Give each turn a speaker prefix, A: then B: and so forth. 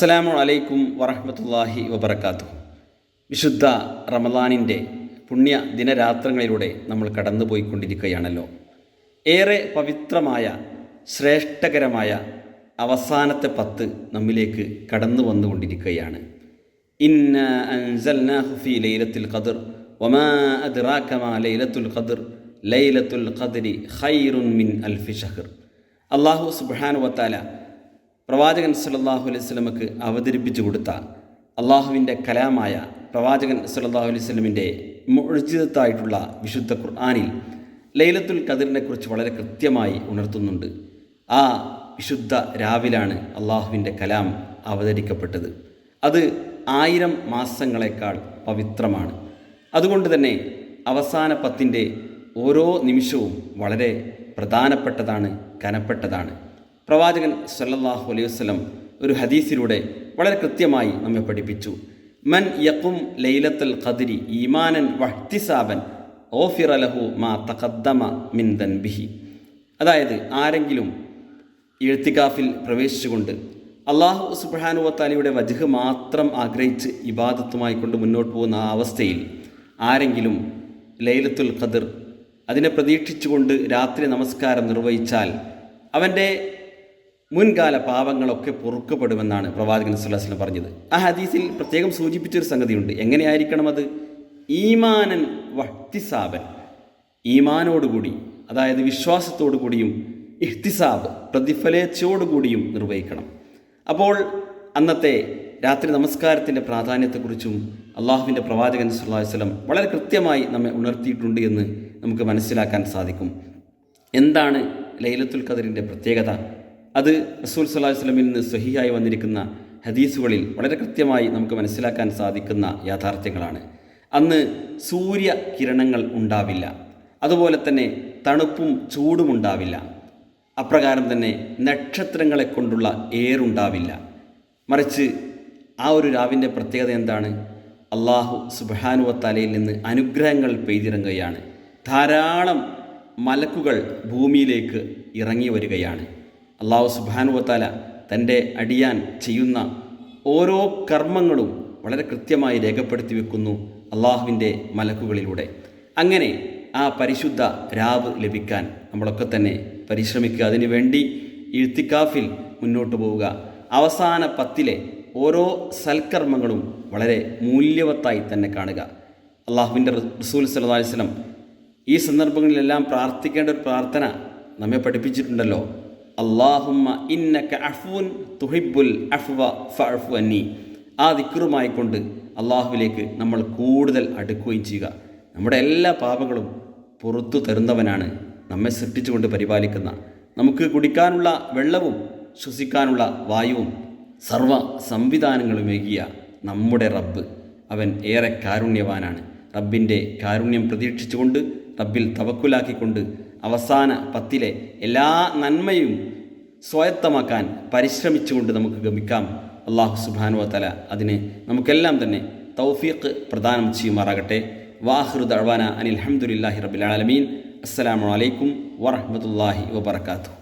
A: അസ്സലാമു അലൈക്കും വറഹ്മത്തുള്ളാഹി വബറകാതുഹു. വിശുദ്ധ റമദാനിൻ്റെ പുണ്യ ദിനരാത്രങ്ങളിലൂടെ നമ്മൾ കടന്നു പോയിക്കൊണ്ടിരിക്കുകയാണല്ലോ. ഏറെ പവിത്രമായ ശ്രേഷ്ഠകരമായ അവസാനത്തെ 10 നമ്മിലേക്ക് കടന്നു വന്നുകൊണ്ടിരിക്കുകയാണ്. ഇന്നാ അൻസൽനാഹു ഫീ ലൈലത്തുൽ ഖദ്ർ വമാ അദ്റാക മാ ലൈലത്തുൽ ഖദ്ർ ലൈലത്തുൽ ഖദ്രി ഖൈറുൻ മിൻ അൽഫി ശഹ്ർ. അല്ലാഹു സുബ്ഹാനഹു വ തആല പ്രവാചകൻ സല്ലല്ലാഹു അലൈഹി വസല്ലമക്ക് അവതരിപ്പിച്ചു കൊടുത്ത അള്ളാഹുവിൻ്റെ കലാമായ പ്രവാചകൻ സല്ലല്ലാഹു അലൈഹി വസല്ലമിൻ്റെ മുഅ്ജിസത്തായിട്ടുള്ള വിശുദ്ധ ഖുർആനിൽ ലൈലത്തുൽ ഖദ്റിനെക്കുറിച്ച് വളരെ കൃത്യമായി ഉണർത്തുന്നുണ്ട്. ആ വിശുദ്ധ രാവിലാണ് അള്ളാഹുവിൻ്റെ കലാം അവതരിക്കപ്പെട്ടത്. അത് 1000 മാസങ്ങളെക്കാൾ പവിത്രമാണ്. അതുകൊണ്ട് തന്നെ അവസാന 10ൻ്റെ ഓരോ നിമിഷവും വളരെ പ്രധാനപ്പെട്ടതാണ്, കനപ്പെട്ടതാണ്. പ്രവാചകൻ സല്ലല്ലാഹു അലൈഹി വസല്ലം ഒരു ഹദീസിലൂടെ വളരെ കൃത്യമായി നമ്മെ പഠിപ്പിച്ചു. മൻ യഖും ലൈലത്തുൽ ഖദ്രി ഈമാനൻ വഹ്തിസാബൻ ഓഫിറ ലഹു മാ തഖദ്ദമ മിൻ ദൻബിഹി. അതായത് ആരെങ്കിലും ഇഴ്തികാഫിൽ പ്രവേശിച്ചുകൊണ്ട് അല്ലാഹു സുബ്ഹാനഹു വ തആലയുടെ വജ്ഹ് മാത്രം ആഗ്രഹിച്ച് ഇബാദത്തുമായി കൊണ്ട് മുന്നോട്ട് പോകുന്ന ആ അവസ്ഥയിൽ ആരെങ്കിലും ലൈലത്തുൽ ഖദ്ർ അതിനെ പ്രതീക്ഷിച്ചുകൊണ്ട് രാത്രി നമസ്കാരം നിർവഹിച്ചാൽ അവൻ്റെ മുൻകാല പാപങ്ങളൊക്കെ പൊറുക്കപ്പെടുമെന്നാണ് പ്രവാചകൻ സല്ലല്ലാഹു അലൈഹി വസല്ലം പറഞ്ഞത്. ആ ഹദീസിൽ പ്രത്യേകം സൂചിപ്പിച്ചൊരു സംഗതിയുണ്ട്. എങ്ങനെയായിരിക്കണം അത്? ഈമാനൻ വഹ്തിസാബൻ, ഈമാനോടുകൂടി, അതായത് വിശ്വാസത്തോടു കൂടിയും ഇഹ്തിസാബ് പ്രതിഫലേച്ഛയോടുകൂടിയും നിർവഹിക്കണം. അപ്പോൾ അന്നത്തെ രാത്രി നമസ്കാരത്തിൻ്റെ പ്രാധാന്യത്തെക്കുറിച്ചും അള്ളാഹുവിൻ്റെ പ്രവാചകൻ സല്ലല്ലാഹു അലൈഹി വസല്ലം വളരെ കൃത്യമായി നമ്മെ ഉണർത്തിയിട്ടുണ്ട് എന്ന് നമുക്ക് മനസ്സിലാക്കാൻ സാധിക്കും. എന്താണ് ലൈലത്തുൽ ഖദ്റിൻ്റെ പ്രത്യേകത? അത് റസൂൽ സല്ലല്ലാഹു അലൈഹി വസല്ലമിൽ നിന്ന് സ്വഹീഹായി വന്നിരിക്കുന്ന ഹദീസുകളിൽ വളരെ കൃത്യമായി നമുക്ക് മനസ്സിലാക്കാൻ സാധിക്കുന്ന യാഥാർത്ഥ്യങ്ങളാണ്. അന്ന് സൂര്യകിരണങ്ങൾ ഉണ്ടാവില്ല, അതുപോലെ തന്നെ തണുപ്പും ചൂടും ഉണ്ടാവില്ല. അപ്രകാരം തന്നെ നക്ഷത്രങ്ങളെ കൊണ്ടുള്ള ഏറുണ്ടാവില്ല. മറിച്ച് ആ ഒരു രാവിൻ്റെ പ്രത്യേകത എന്താണ്? അല്ലാഹു സുബ്ഹാനഹു വ തആലയിൽ നിന്ന് അനുഗ്രഹങ്ങൾ പെയ്തിറങ്ങുകയാണ്. ധാരാളം മലക്കുകൾ ഭൂമിയിലേക്ക് ഇറങ്ങി വരികയാണ്. അല്ലാഹു സുബ്ഹാനഹു വ തആല തൻ്റെ അടിയാൻ ചെയ്യുന്ന ഓരോ കർമ്മങ്ങളും വളരെ കൃത്യമായി രേഖപ്പെടുത്തി വെക്കുന്നു അള്ളാഹുവിൻ്റെ മലക്കുകളിലൂടെ. അങ്ങനെ ആ പരിശുദ്ധ രാവ് ലഭിക്കാൻ നമ്മളൊക്കെ തന്നെ പരിശ്രമിക്കുക. അതിനുവേണ്ടി ഇഴ്തികാഫിൽ മുന്നോട്ട് പോവുക. അവസാന 10ലെ ഓരോ സൽക്കർമ്മങ്ങളും വളരെ മൂല്യവത്തായി തന്നെ കാണുക. അള്ളാഹുവിൻ്റെ റസൂൽ സല്ലല്ലാഹു അലൈഹി വസല്ലം ഈ സന്ദർഭങ്ങളിലെല്ലാം പ്രാർത്ഥിക്കേണ്ട ഒരു പ്രാർത്ഥന നമ്മെ പഠിപ്പിച്ചിട്ടുണ്ടല്ലോ. അല്ലാഹുമ്മ ഇന്നക അഫ്വുൻ തുഹിബ്ബുൽ അഫ്വ ഫഅഫു അന്നി. ആ ദിക്റുമായി കൊണ്ട് അള്ളാഹുവിലേക്ക് നമ്മൾ കൂടുതൽ അടുക്കുകയും ചെയ്യുക. നമ്മുടെ എല്ലാ പാപങ്ങളും പുറത്തു തരുന്നവനാണ് നമ്മെ സൃഷ്ടിച്ചുകൊണ്ട് പരിപാലിക്കുന്ന, നമുക്ക് കുടിക്കാനുള്ള വെള്ളവും ശ്വസിക്കാനുള്ള വായുവും സർവ്വ സംവിധാനങ്ങളുമേകിയ നമ്മുടെ റബ്ബ്. അവൻ ഏറെ കാരുണ്യവാനാണ്. റബ്ബിൻ്റെ കാരുണ്യം പ്രതീക്ഷിച്ചുകൊണ്ട് റബ്ബിൽ തവക്കുലാക്കിക്കൊണ്ട് അവസാന 10ലെ എല്ലാ നന്മയും സ്വായത്തമാക്കാൻ പരിശ്രമിച്ചുകൊണ്ട് നമുക്ക് ഗമിക്കാം. അല്ലാഹു സുബ്ഹാനഹു വ തആല അതിന് നമുക്കെല്ലാം തന്നെ തൗഫീഖ് പ്രദാനം ചെയ്യുമാറാകട്ടെ. വാഖിറു ദഅ്വാനാ അനിൽ ഹംദുലില്ലാഹി റബ്ബിൽ ആലമീൻ. അസ്സലാമു അലൈക്കും വറഹ്മത്തുള്ളാഹി വബറകാതുഹു.